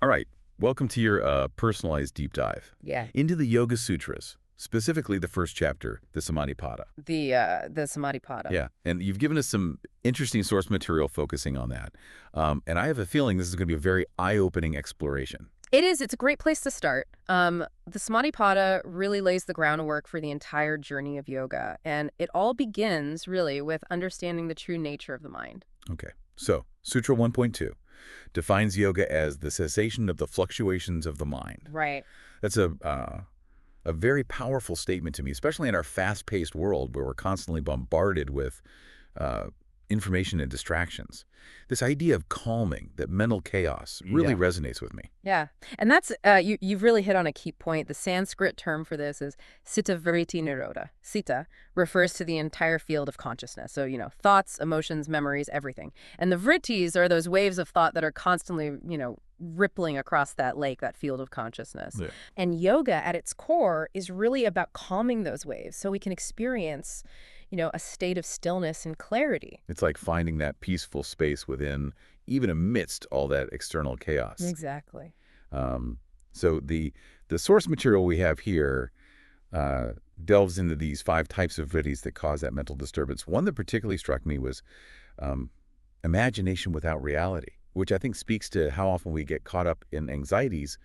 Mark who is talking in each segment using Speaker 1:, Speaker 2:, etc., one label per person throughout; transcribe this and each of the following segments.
Speaker 1: All right, welcome to your personalized deep dive
Speaker 2: Yeah.
Speaker 1: into the Yoga Sutras, specifically the first chapter, the Samadhi Pada.
Speaker 2: The Samadhi Pada.
Speaker 1: Yeah, and you've given us some interesting source material focusing on that. And I have a feeling this is going to be a very eye-opening exploration.
Speaker 2: It is. It's a great place to start. The Samadhi Pada really lays the groundwork for the entire journey of yoga, and it all begins really with understanding the true nature of the mind.
Speaker 1: Okay, so Sutra 1.2 defines yoga as the cessation of the fluctuations of the mind.
Speaker 2: Right.
Speaker 1: That's a very powerful statement to me, especially in our fast-paced world where we're constantly bombarded with uh, information and distractions. This idea of calming, that mental chaos, really
Speaker 2: Yeah.
Speaker 1: resonates with me.
Speaker 2: Yeah. And that's you've really hit on a key point. The Sanskrit term for this is Sita Vritti Nirodha. Sita refers to the entire field of consciousness. So, thoughts, emotions, memories, everything. And the vrittis are those waves of thought that are constantly, rippling across that lake, that field of consciousness.
Speaker 1: Yeah.
Speaker 2: And yoga at its core is really about calming those waves so we can experience, a state of stillness and clarity.
Speaker 1: It's like finding that peaceful space within, even amidst all that external chaos.
Speaker 2: Exactly.
Speaker 1: So the source material we have here delves into these 5 types of vrittis that cause that mental disturbance. One that particularly struck me was imagination without reality, which I think speaks to how often we get caught up in anxieties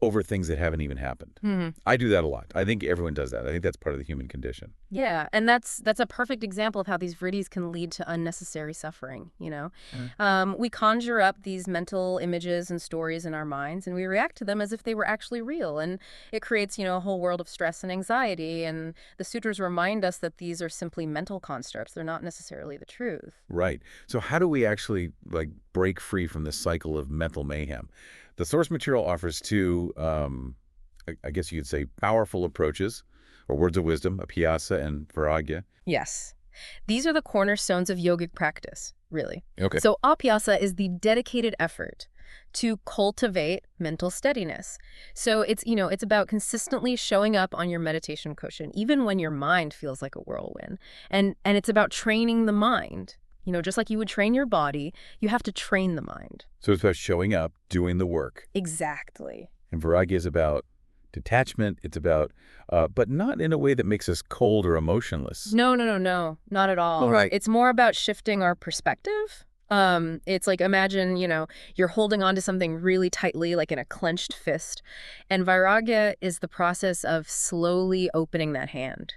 Speaker 1: over things that haven't even happened. I do that a lot. I think everyone does that. I think that's part of the human condition.
Speaker 2: Yeah, and that's a perfect example of how these vrittis can lead to unnecessary suffering. We conjure up these mental images and stories in our minds, and we react to them as if they were actually real, and it creates, a whole world of stress and anxiety, and the sutras remind us that these are simply mental constructs. They're not necessarily the truth.
Speaker 1: Right. So how do we actually break free from this cycle of mental mayhem? The source material offers 2, I guess you could say, powerful approaches, or words of wisdom, Abhyasa and Vairagya.
Speaker 2: Yes. These are the cornerstones of yogic practice, really.
Speaker 1: Okay.
Speaker 2: So Abhyasa is the dedicated effort to cultivate mental steadiness. So it's about consistently showing up on your meditation cushion, even when your mind feels like a whirlwind. And it's about training the mind. Just like you would train your body, you have to train the mind.
Speaker 1: So it's about showing up, doing the work.
Speaker 2: Exactly.
Speaker 1: And Vairagya is about detachment. It's about, but not in a way that makes us cold or emotionless.
Speaker 2: No, not at all.
Speaker 1: All right.
Speaker 2: It's more about shifting our perspective. It's like, imagine, you're holding on to something really tightly, like in a clenched fist. And Vairagya is the process of slowly opening that hand,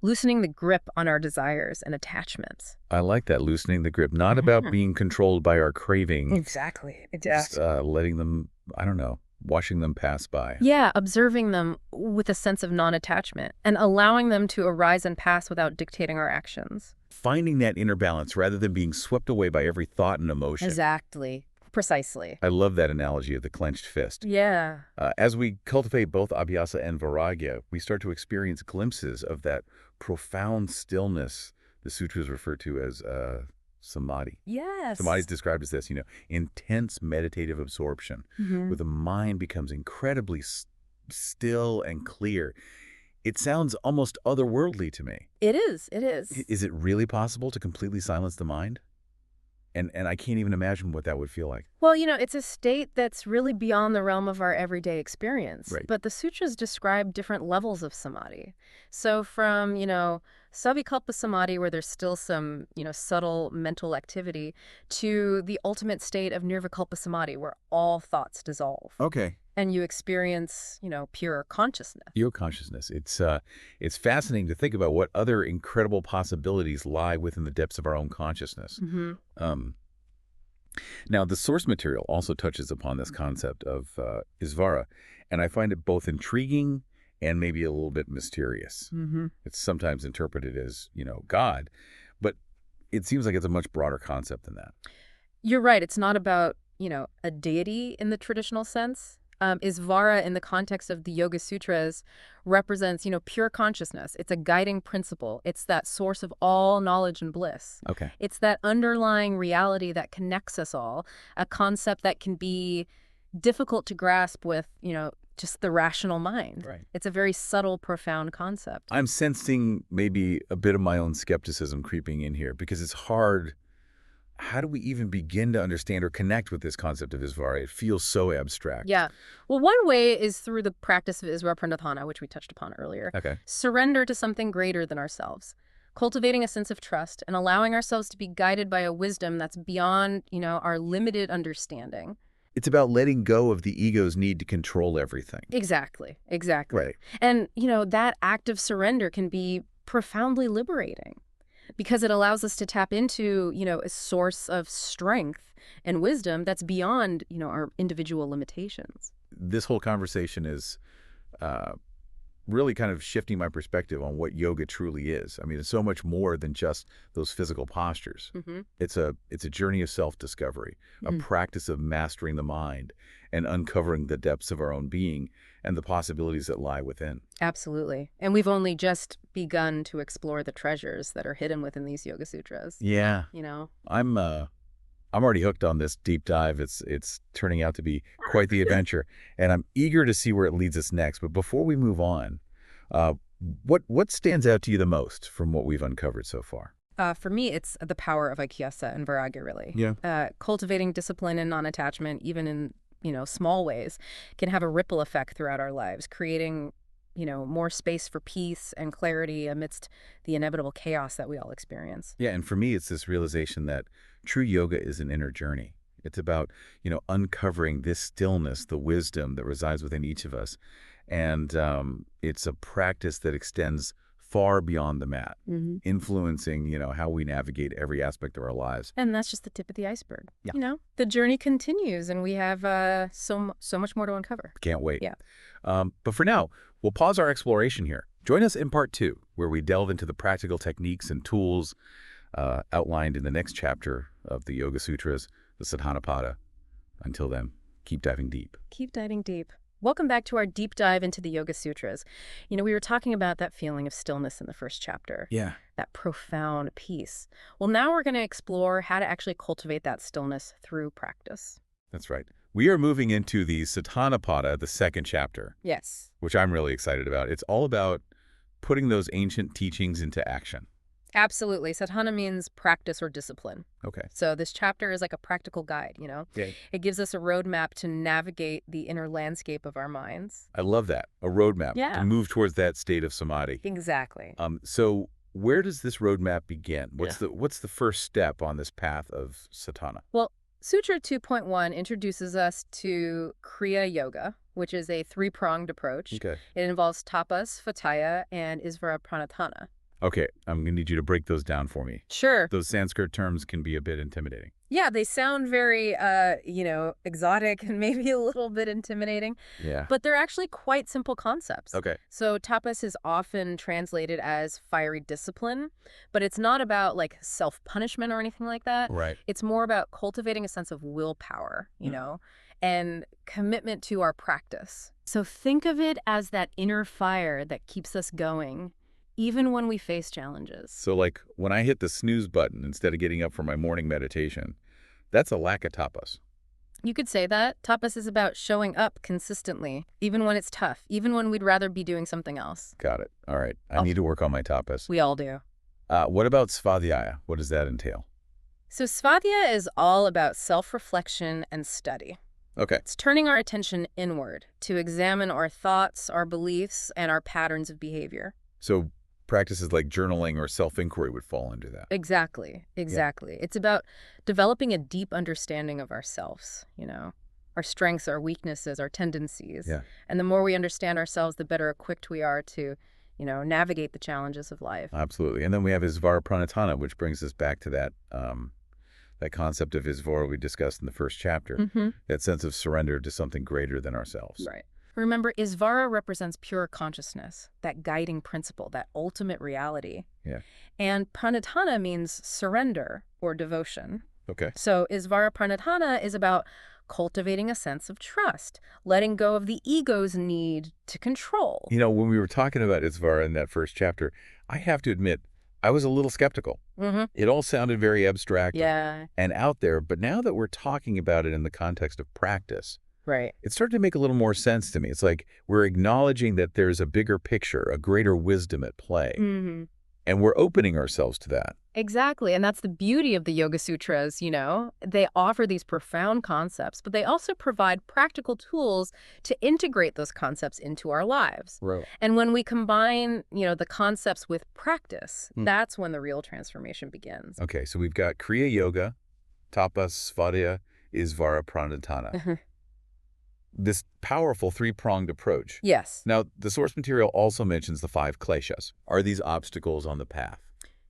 Speaker 2: loosening the grip on our desires and attachments.
Speaker 1: I like that, loosening the grip. Not about being controlled by our craving.
Speaker 2: Exactly.
Speaker 1: Just letting them, I don't know, watching them pass by.
Speaker 2: Yeah, observing them with a sense of non-attachment and allowing them to arise and pass without dictating our actions.
Speaker 1: Finding that inner balance rather than being swept away by every thought and emotion.
Speaker 2: Exactly. Precisely.
Speaker 1: I love that analogy of the clenched fist.
Speaker 2: Yeah.
Speaker 1: As we cultivate both Abhyasa and Vairagya, we start to experience glimpses of that profound stillness the sutras refer to as Samadhi.
Speaker 2: Yes.
Speaker 1: Samadhi is described as this, intense meditative absorption, where the mind becomes incredibly still and clear. It sounds almost otherworldly to me.
Speaker 2: It is. It is.
Speaker 1: Is it really possible to completely silence the mind? And I can't even imagine what that would feel like.
Speaker 2: Well, it's a state that's really beyond the realm of our everyday experience.
Speaker 1: Right.
Speaker 2: But the sutras describe different levels of samadhi. So from, savikalpa samadhi, where there's still some, subtle mental activity, to the ultimate state of nirvikalpa samadhi, where all thoughts dissolve.
Speaker 1: Okay.
Speaker 2: And you experience, pure consciousness.
Speaker 1: Pure consciousness. It's fascinating to think about what other incredible possibilities lie within the depths of our own consciousness. Now, the source material also touches upon this concept of Isvara, and I find it both intriguing and maybe a little bit mysterious. It's sometimes interpreted as, God, but it seems like it's a much broader concept than that.
Speaker 2: You're right. It's not about, a deity in the traditional sense. Isvara, in the context of the Yoga Sutras, represents, pure consciousness. It's a guiding principle. It's that source of all knowledge and bliss.
Speaker 1: Okay.
Speaker 2: It's that underlying reality that connects us all, a concept that can be difficult to grasp with, just the rational mind.
Speaker 1: Right.
Speaker 2: It's a very subtle, profound concept.
Speaker 1: I'm sensing maybe a bit of my own skepticism creeping in here because it's hard. how do we even begin to understand or connect with this concept of Isvara? It feels so abstract.
Speaker 2: Yeah. Well, one way is through the practice of Isvara Pranadhana, which we touched upon earlier.
Speaker 1: Okay.
Speaker 2: Surrender to something greater than ourselves. Cultivating a sense of trust and allowing ourselves to be guided by a wisdom that's beyond, our limited understanding.
Speaker 1: It's about letting go of the ego's need to control everything.
Speaker 2: Exactly.
Speaker 1: Right.
Speaker 2: And, that act of surrender can be profoundly liberating because it allows us to tap into, a source of strength and wisdom that's beyond, our individual limitations.
Speaker 1: This whole conversation is really kind of shifting my perspective on what yoga truly is. I mean, it's so much more than just those physical postures. It's a journey of self-discovery, a practice of mastering the mind and uncovering the depths of our own being and the possibilities that lie within.
Speaker 2: Absolutely. And we've only just begun to explore the treasures that are hidden within these Yoga Sutras.
Speaker 1: Yeah. I'm already hooked on this deep dive. It's turning out to be quite the adventure, and I'm eager to see where it leads us next. But before we move on, what stands out to you the most from what we've uncovered so far?
Speaker 2: For me, it's the power of Abhyasa and Vairagya, really.
Speaker 1: Yeah.
Speaker 2: Cultivating discipline and non-attachment, even in small ways, can have a ripple effect throughout our lives, creating more space for peace and clarity amidst the inevitable chaos that we all experience.
Speaker 1: Yeah, and for me, it's this realization that true yoga is an inner journey. It's about, uncovering this stillness, the wisdom that resides within each of us. And it's a practice that extends far beyond the mat, influencing, how we navigate every aspect of our lives.
Speaker 2: And that's just the tip of the iceberg.
Speaker 1: Yeah.
Speaker 2: The journey continues, and we have so much more to uncover.
Speaker 1: Can't wait.
Speaker 2: Yeah.
Speaker 1: But for now, we'll pause our exploration here. Join us in part 2, where we delve into the practical techniques and tools outlined in the next chapter of the Yoga Sutras, the Samadhi Pada. Until then, keep diving deep.
Speaker 2: Keep diving deep. Welcome back to our deep dive into the Yoga Sutras. We were talking about that feeling of stillness in the first chapter.
Speaker 1: Yeah.
Speaker 2: That profound peace. Well, now we're going to explore how to actually cultivate that stillness through practice.
Speaker 1: That's right. We are moving into the Samadhi Pada, the second chapter.
Speaker 2: Yes.
Speaker 1: Which I'm really excited about. It's all about putting those ancient teachings into action.
Speaker 2: Absolutely. Sadhana means practice or discipline.
Speaker 1: Okay.
Speaker 2: So this chapter is like a practical guide,
Speaker 1: Yeah.
Speaker 2: It gives us a roadmap to navigate the inner landscape of our minds.
Speaker 1: I love that. A roadmap
Speaker 2: Yeah.
Speaker 1: to move towards that state of samadhi.
Speaker 2: Exactly.
Speaker 1: So where does this roadmap begin? What's the first step on this path of sadhana?
Speaker 2: Well, Sutra 2.1 introduces us to Kriya Yoga, which is a three-pronged approach.
Speaker 1: Okay.
Speaker 2: It involves tapas, fataya, and Isvara Pranadhana.
Speaker 1: Okay, I'm going to need you to break those down for me.
Speaker 2: Sure.
Speaker 1: Those Sanskrit terms can be a bit intimidating.
Speaker 2: Yeah, they sound very, exotic and maybe a little bit intimidating.
Speaker 1: Yeah.
Speaker 2: But they're actually quite simple concepts.
Speaker 1: Okay.
Speaker 2: So tapas is often translated as fiery discipline, but it's not about self-punishment or anything like that.
Speaker 1: Right.
Speaker 2: It's more about cultivating a sense of willpower, and commitment to our practice. So think of it as that inner fire that keeps us going, even when we face challenges.
Speaker 1: So when I hit the snooze button instead of getting up for my morning meditation, that's a lack of tapas.
Speaker 2: You could say that. Tapas is about showing up consistently, even when it's tough, even when we'd rather be doing something else.
Speaker 1: Got it. All right. I need to work on my tapas.
Speaker 2: We all do.
Speaker 1: What about svadhyaya? What does that entail?
Speaker 2: So svadhyaya is all about self-reflection and study.
Speaker 1: Okay.
Speaker 2: It's turning our attention inward to examine our thoughts, our beliefs, and our patterns of behavior.
Speaker 1: So practices like journaling or self-inquiry would fall under that.
Speaker 2: Exactly. Yeah. It's about developing a deep understanding of ourselves, our strengths, our weaknesses, our tendencies.
Speaker 1: Yeah.
Speaker 2: And the more we understand ourselves, the better equipped we are to, navigate the challenges of life.
Speaker 1: Absolutely. And then we have Isvara Pranadhana, which brings us back to that concept of Isvara we discussed in the first chapter, that sense of surrender to something greater than ourselves.
Speaker 2: Right. Remember, Isvara represents pure consciousness, that guiding principle, that ultimate reality.
Speaker 1: Yeah.
Speaker 2: And Pranadhana means surrender or devotion.
Speaker 1: Okay.
Speaker 2: So Isvara Pranadhana is about cultivating a sense of trust, letting go of the ego's need to control.
Speaker 1: When we were talking about Isvara in that first chapter, I have to admit, I was a little skeptical. It all sounded very abstract and out there, but now that we're talking about it in the context of practice,
Speaker 2: right,
Speaker 1: it started to make a little more sense to me. It's like we're acknowledging that there's a bigger picture, a greater wisdom at play. And we're opening ourselves to that.
Speaker 2: Exactly. And that's the beauty of the Yoga Sutras, you know. They offer these profound concepts, but they also provide practical tools to integrate those concepts into our lives.
Speaker 1: Right.
Speaker 2: And when we combine, you know, the concepts with practice, that's when the real transformation begins.
Speaker 1: Okay, so we've got Kriya Yoga, Tapas, Svadhyaya, Isvara, Pranadhana. This powerful three-pronged approach.
Speaker 2: Yes.
Speaker 1: Now, the source material also mentions the 5 kleshas. Are these obstacles on the path?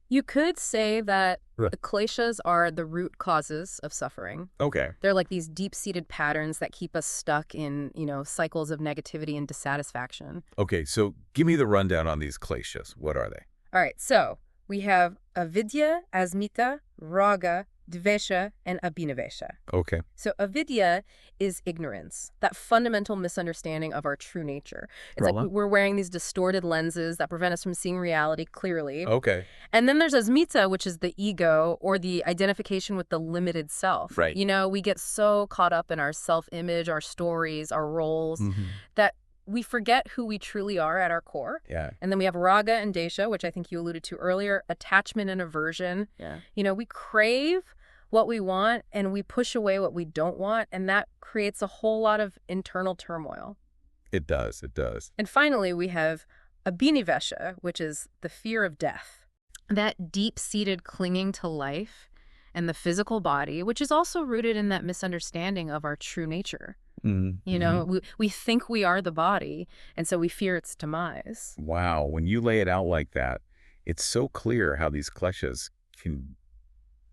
Speaker 2: You could say that
Speaker 1: Right.
Speaker 2: the kleshas are the root causes of suffering.
Speaker 1: Okay.
Speaker 2: They're like these deep-seated patterns that keep us stuck in, you know, cycles of negativity and dissatisfaction.
Speaker 1: Okay, so give me the rundown on these kleshas. What are they?
Speaker 2: All right, so we have avidya, asmita, raga, dvesha, and abhinavesha.
Speaker 1: Okay.
Speaker 2: So avidya is ignorance, that fundamental misunderstanding of our true nature. It's like we're wearing these distorted lenses that prevent us from seeing reality clearly.
Speaker 1: Okay.
Speaker 2: And then there's asmita, which is the ego or the identification with the limited self.
Speaker 1: Right.
Speaker 2: You know, we get so caught up in our self-image, our stories, our roles, that we forget who we truly are at our core.
Speaker 1: Yeah.
Speaker 2: And then we have raga and desha, which I think you alluded to earlier, attachment and aversion.
Speaker 1: Yeah.
Speaker 2: You know, we crave what we want and we push away what we don't want, and that creates a whole lot of internal turmoil.
Speaker 1: It does. It does.
Speaker 2: And finally, we have abhinavesha, which is the fear of death. That deep-seated clinging to life and the physical body, which is also rooted in that misunderstanding of our true nature. You know, we think we are the body, and so we fear its demise.
Speaker 1: Wow. When you lay it out like that, it's so clear how these kleshas can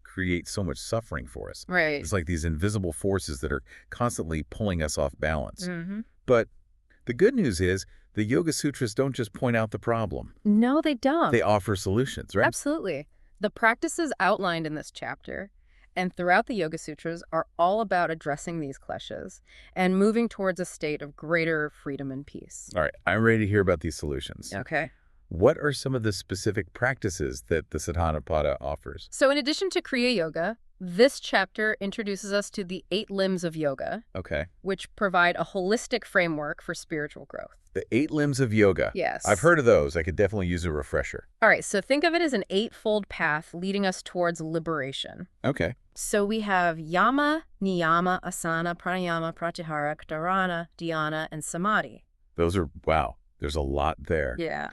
Speaker 1: create so much suffering for us.
Speaker 2: Right.
Speaker 1: It's like these invisible forces that are constantly pulling us off balance. But the good news is the Yoga Sutras don't just point out the problem.
Speaker 2: No, they don't.
Speaker 1: They offer solutions, right?
Speaker 2: Absolutely. The practices outlined in this chapter and throughout the Yoga Sutras are all about addressing these kleshas and moving towards a state of greater freedom and peace.
Speaker 1: All right. I'm ready to hear about these solutions.
Speaker 2: Okay.
Speaker 1: What are some of the specific practices that the Samadhi Pada offers?
Speaker 2: So in addition to Kriya Yoga, this chapter introduces us to the 8 limbs of yoga,
Speaker 1: Okay.
Speaker 2: which provide a holistic framework for spiritual growth.
Speaker 1: The 8 limbs of yoga.
Speaker 2: Yes.
Speaker 1: I've heard of those. I could definitely use a refresher.
Speaker 2: All right, so think of it as an 8-fold path leading us towards liberation.
Speaker 1: Okay.
Speaker 2: So we have yama, niyama, asana, pranayama, pratyahara, dharana, dhyana, and samadhi.
Speaker 1: Those are, wow, there's a lot there.
Speaker 2: Yeah.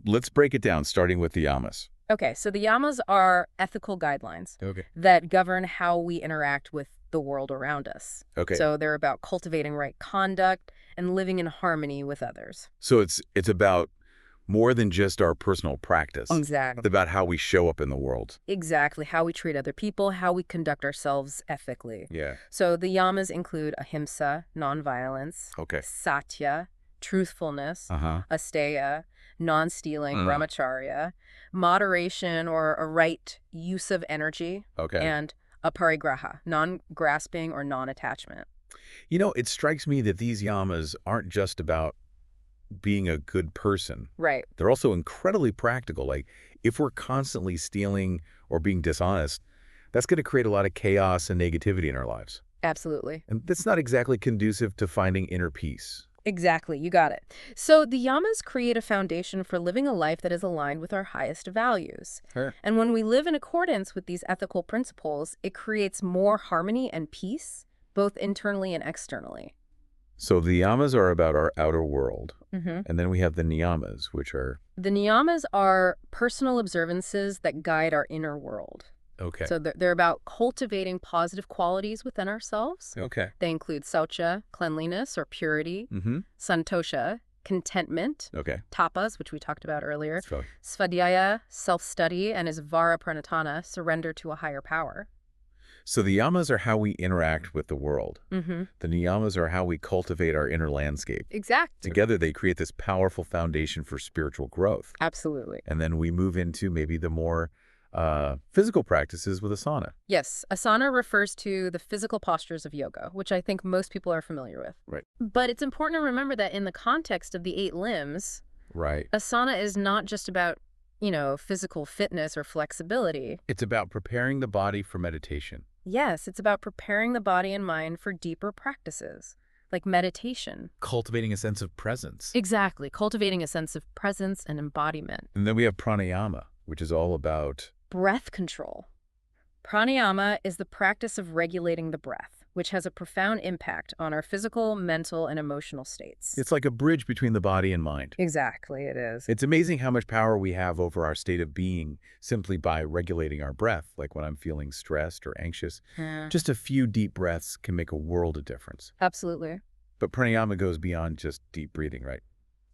Speaker 1: Let's break it down, starting with the yamas.
Speaker 2: Okay, so the yamas are ethical guidelines
Speaker 1: Okay.
Speaker 2: that govern how we interact with the world around us.
Speaker 1: Okay.
Speaker 2: So they're about cultivating right conduct and living in harmony with others.
Speaker 1: So it's about more than just our personal practice.
Speaker 2: Exactly.
Speaker 1: It's about how we show up in the world.
Speaker 2: Exactly. How we treat other people, how we conduct ourselves ethically.
Speaker 1: Yeah.
Speaker 2: So the yamas include ahimsa, nonviolence,
Speaker 1: Okay.
Speaker 2: satya, truthfulness,
Speaker 1: Uh-huh.
Speaker 2: asteya, non-stealing, brahmacharya, moderation or a right use of energy,
Speaker 1: Okay.
Speaker 2: and aparigraha, non-grasping or non-attachment.
Speaker 1: You know, it strikes me that these yamas aren't just about being a good person.
Speaker 2: Right.
Speaker 1: They're also incredibly practical. Like, if we're constantly stealing or being dishonest, that's going to create a lot of chaos and negativity in our lives.
Speaker 2: Absolutely.
Speaker 1: And that's not exactly conducive to finding inner peace.
Speaker 2: Exactly. You got it. So the yamas create a foundation for living a life that is aligned with our highest values.
Speaker 1: Sure.
Speaker 2: And when we live in accordance with these ethical principles, it creates more harmony and peace, both internally and externally.
Speaker 1: So the yamas are about our outer world.
Speaker 2: Mm-hmm.
Speaker 1: And then we have the niyamas, which are...
Speaker 2: The niyamas are personal observances that guide our inner world.
Speaker 1: Okay.
Speaker 2: So they're about cultivating positive qualities within ourselves.
Speaker 1: Okay.
Speaker 2: They include saucha, cleanliness or purity, santosha, contentment,
Speaker 1: Okay.
Speaker 2: tapas, which we talked about earlier,
Speaker 1: So,
Speaker 2: svadhyaya, self-study, and isvara pranatana, surrender to a higher power.
Speaker 1: so the yamas are how we interact with the world.
Speaker 2: Mm-hmm.
Speaker 1: The niyamas are how we cultivate our inner landscape.
Speaker 2: Exactly.
Speaker 1: Together, they create this powerful foundation for spiritual growth.
Speaker 2: Absolutely.
Speaker 1: And then we move into maybe the more physical practices with asana.
Speaker 2: Yes, asana refers to the physical postures of yoga, which I think most people are familiar with.
Speaker 1: Right.
Speaker 2: But it's important to remember that in the context of the 8 limbs,
Speaker 1: Right.
Speaker 2: asana is not just about, you know, physical fitness or flexibility.
Speaker 1: It's about preparing the body for meditation.
Speaker 2: Yes, it's about preparing the body and mind for deeper practices, like meditation.
Speaker 1: Cultivating a sense of presence.
Speaker 2: Exactly, cultivating a sense of presence and embodiment.
Speaker 1: And then we have pranayama. which is all about...
Speaker 2: Breath control. Pranayama is the practice of regulating the breath, which has a profound impact on our physical, mental, and emotional states.
Speaker 1: It's like a bridge between the body and mind.
Speaker 2: Exactly, it is.
Speaker 1: It's amazing how much power we have over our state of being simply by regulating our breath, like when I'm feeling stressed or anxious. Just a few deep breaths can make a world of difference.
Speaker 2: Absolutely.
Speaker 1: But pranayama goes beyond just deep breathing, right?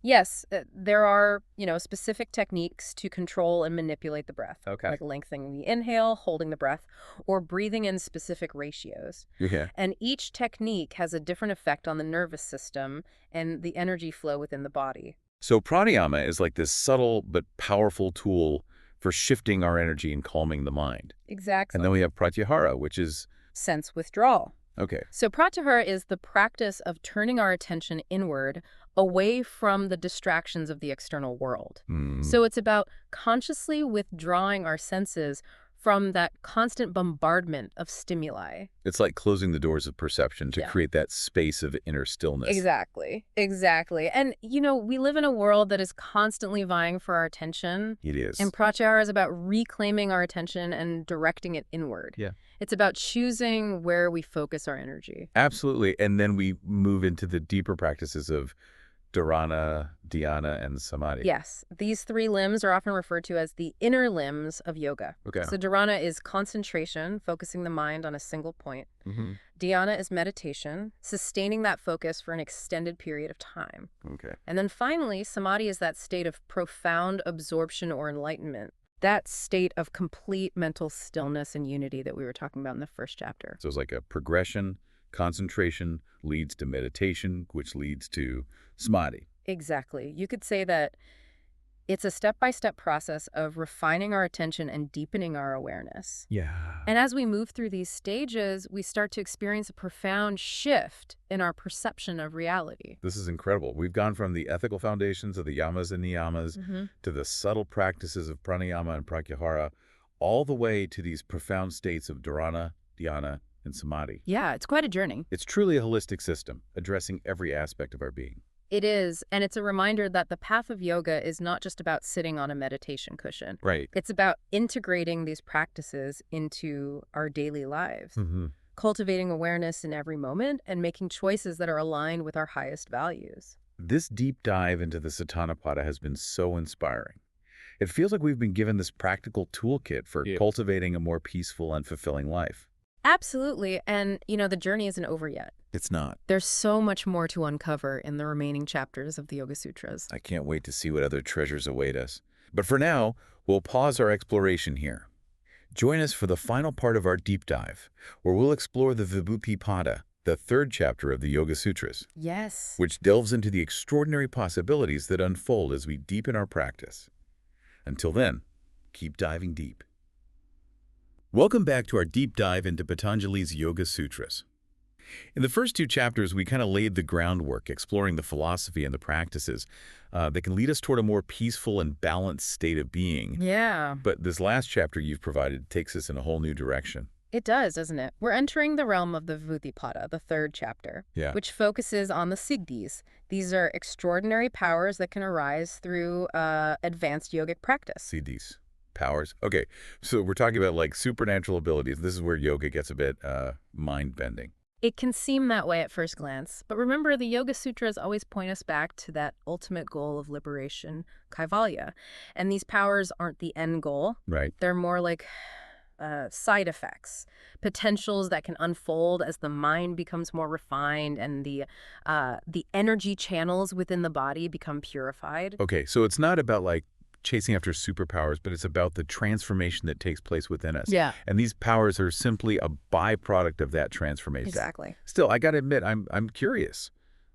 Speaker 2: Yes, there are, specific techniques to control and manipulate the breath.
Speaker 1: Okay.
Speaker 2: Like lengthening the inhale, holding the breath, or breathing in specific ratios.
Speaker 1: Yeah.
Speaker 2: And each technique has a different effect on the nervous system and the energy flow within the body.
Speaker 1: So pranayama is like this subtle but powerful tool for shifting our energy and calming the mind.
Speaker 2: Exactly.
Speaker 1: And then we have pratyahara, which is...
Speaker 2: Sense withdrawal.
Speaker 1: Okay.
Speaker 2: So pratyahara is the practice of turning our attention inward, away from the distractions of the external world. So it's about consciously withdrawing our senses from that constant bombardment of stimuli.
Speaker 1: It's like closing the doors of perception to create that space of inner stillness.
Speaker 2: Exactly. And, we live in a world that is constantly vying for our attention.
Speaker 1: It is.
Speaker 2: And pratyahara is about reclaiming our attention and directing it inward.
Speaker 1: Yeah.
Speaker 2: It's about choosing where we focus our energy.
Speaker 1: Absolutely. And then we move into the deeper practices of dharana, dhyana, and samadhi.
Speaker 2: Yes. These three limbs are often referred to as the inner limbs of yoga.
Speaker 1: Okay.
Speaker 2: So dharana is concentration, focusing the mind on a single point. Dhyana is meditation, sustaining that focus for an extended period of time.
Speaker 1: Okay.
Speaker 2: And then finally, samadhi is that state of profound absorption or enlightenment. That state of complete mental stillness and unity that we were talking about in the first chapter.
Speaker 1: So it's like a progression. Concentration leads to meditation, which leads to samadhi.
Speaker 2: Exactly. You could say that it's a step-by-step process of refining our attention and deepening our awareness.
Speaker 1: Yeah.
Speaker 2: And as we move through these stages, we start to experience a profound shift in our perception of reality.
Speaker 1: This is incredible. We've gone from the ethical foundations of the yamas and niyamas to the subtle practices of pranayama and pratyahara, all the way to these profound states of dharana, dhyana, and samadhi.
Speaker 2: Yeah, it's quite a journey.
Speaker 1: It's truly a holistic system, addressing every aspect of our being.
Speaker 2: It is, and it's a reminder that the path of yoga is not just about sitting on a meditation cushion.
Speaker 1: Right.
Speaker 2: It's about integrating these practices into our daily lives, cultivating awareness in every moment, and making choices that are aligned with our highest values.
Speaker 1: This deep dive into the Samadhi Pada has been so inspiring. It feels like we've been given this practical toolkit for cultivating a more peaceful and fulfilling life.
Speaker 2: Absolutely. And, the journey isn't over yet.
Speaker 1: It's not.
Speaker 2: There's so much more to uncover in the remaining chapters of the Yoga Sutras.
Speaker 1: I can't wait to see what other treasures await us. But for now, we'll pause our exploration here. Join us for the final part of our deep dive, where we'll explore the Vibhuti Pada, the third chapter of the Yoga Sutras.
Speaker 2: Yes.
Speaker 1: Which delves into the extraordinary possibilities that unfold as we deepen our practice. Until then, keep diving deep. Welcome back to our deep dive into Patanjali's Yoga Sutras. In the first two chapters, we kind of laid the groundwork, exploring the philosophy and the practices that can lead us toward a more peaceful and balanced state of being.
Speaker 2: Yeah.
Speaker 1: But this last chapter you've provided takes us in a whole new direction.
Speaker 2: It does, doesn't it? We're entering the realm of the Vibhuti Pada, the third chapter, which focuses on the siddhis. These are extraordinary powers that can arise through advanced yogic practice.
Speaker 1: Siddhis. Powers. Okay, so we're talking about like supernatural abilities. This is where yoga gets a bit mind-bending.
Speaker 2: It can seem that way at first glance, but remember the Yoga Sutras always point us back to that ultimate goal of liberation, Kaivalya. And these powers aren't the end goal.
Speaker 1: Right.
Speaker 2: They're more like side effects, potentials that can unfold as the mind becomes more refined and the energy channels within the body become purified.
Speaker 1: Okay, so it's not about like chasing after superpowers, but it's about the transformation that takes place within us.
Speaker 2: Yeah.
Speaker 1: And these powers are simply a byproduct of that transformation.
Speaker 2: Exactly.
Speaker 1: Still, I got to admit, I'm curious.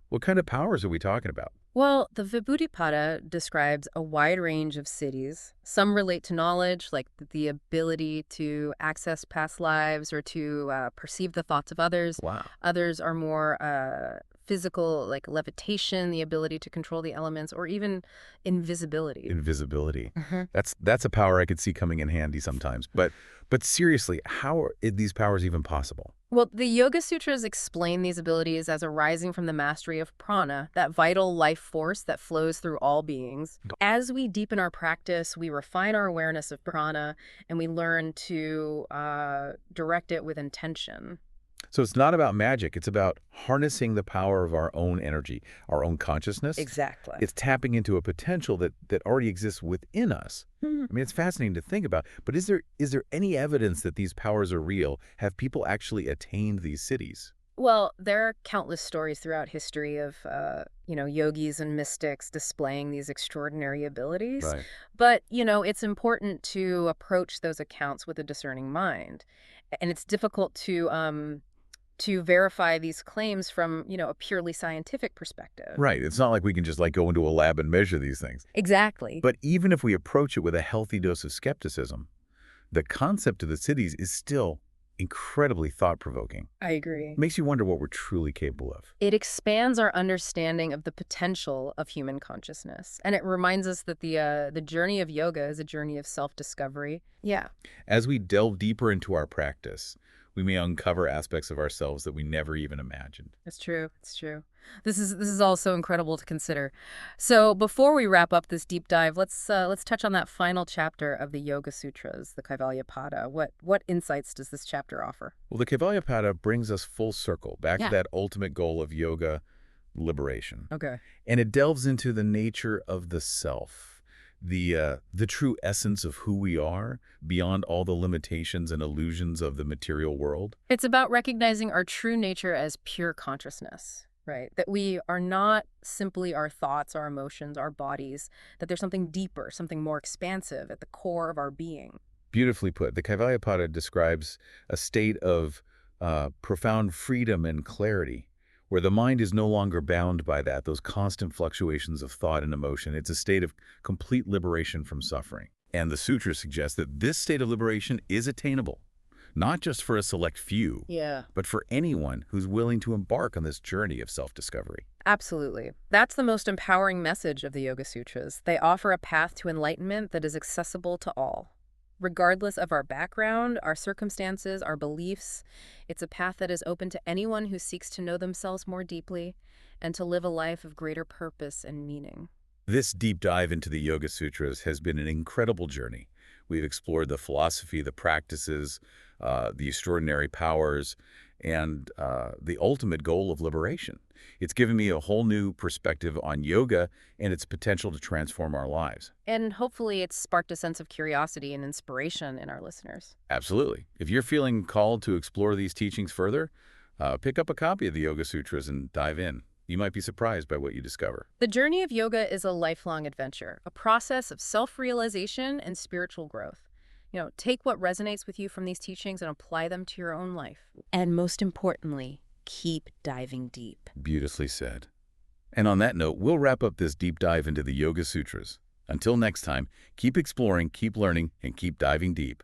Speaker 1: What kind of powers are we talking about?
Speaker 2: Well, the Vibhuti Pada describes a wide range of siddhis. Some relate to knowledge, like the ability to access past lives or to perceive the thoughts of others.
Speaker 1: Wow.
Speaker 2: Others are more physical, like levitation, the ability to control the elements, or even invisibility.
Speaker 1: Invisibility. That's a power I could see coming in handy sometimes. But seriously, how are these powers even possible?
Speaker 2: Well, the Yoga Sutras explain these abilities as arising from the mastery of prana, that vital life force that flows through all beings. As we deepen our practice, we refine our awareness of prana, and we learn to direct it with intention.
Speaker 1: So it's not about magic. It's about harnessing the power of our own energy, our own consciousness.
Speaker 2: Exactly.
Speaker 1: It's tapping into a potential that already exists within us. I mean, it's fascinating to think about. But is there any evidence that these powers are real? Have people actually attained these cities?
Speaker 2: Well, there are countless stories throughout history of, yogis and mystics displaying these extraordinary abilities.
Speaker 1: Right.
Speaker 2: But, it's important to approach those accounts with a discerning mind. And it's difficult to verify these claims from, a purely scientific perspective.
Speaker 1: Right. It's not like we can just go into a lab and measure these things.
Speaker 2: Exactly.
Speaker 1: But even if we approach it with a healthy dose of skepticism, the concept of the cities is still incredibly thought-provoking.
Speaker 2: I agree.
Speaker 1: Makes you wonder what we're truly capable of.
Speaker 2: It expands our understanding of the potential of human consciousness. And it reminds us that the journey of yoga is a journey of self-discovery. Yeah.
Speaker 1: As we delve deeper into our practice, we may uncover aspects of ourselves that we never even imagined.
Speaker 2: It's true. It's true. This is all so incredible to consider. So before we wrap up this deep dive, let's touch on that final chapter of the Yoga Sutras, the Kaivalya Pada. What insights does this chapter offer?
Speaker 1: Well, the Kaivalya Pada brings us full circle back to that ultimate goal of yoga, liberation.
Speaker 2: Okay.
Speaker 1: And it delves into the nature of the self, the true essence of who we are beyond all the limitations and illusions of the material world.
Speaker 2: It's about recognizing our true nature as pure consciousness, right? That we are not simply our thoughts, our emotions, our bodies, that there's something deeper, something more expansive at the core of our being.
Speaker 1: Beautifully put. The Kaivalya Pada describes a state of profound freedom and clarity, where the mind is no longer bound by those constant fluctuations of thought and emotion. It's a state of complete liberation from suffering. And the sutras suggest that this state of liberation is attainable, not just for a select few, but for anyone who's willing to embark on this journey of self-discovery.
Speaker 2: Absolutely. That's the most empowering message of the Yoga Sutras. They offer a path to enlightenment that is accessible to all. Regardless of our background, our circumstances, our beliefs, it's a path that is open to anyone who seeks to know themselves more deeply and to live a life of greater purpose and meaning.
Speaker 1: This deep dive into the Yoga Sutras has been an incredible journey. We've explored the philosophy, the practices, the extraordinary powers, and the ultimate goal of liberation. It's given me a whole new perspective on yoga and its potential to transform our lives.
Speaker 2: And hopefully it's sparked a sense of curiosity and inspiration in our listeners.
Speaker 1: Absolutely. If you're feeling called to explore these teachings further, pick up a copy of the Yoga Sutras and dive in. You might be surprised by what you discover.
Speaker 2: The journey of yoga is a lifelong adventure, a process of self-realization and spiritual growth. Take what resonates with you from these teachings and apply them to your own life. And most importantly, keep diving deep.
Speaker 1: Beautifully said. And on that note, we'll wrap up this deep dive into the Yoga Sutras. Until next time, keep exploring, keep learning, and keep diving deep.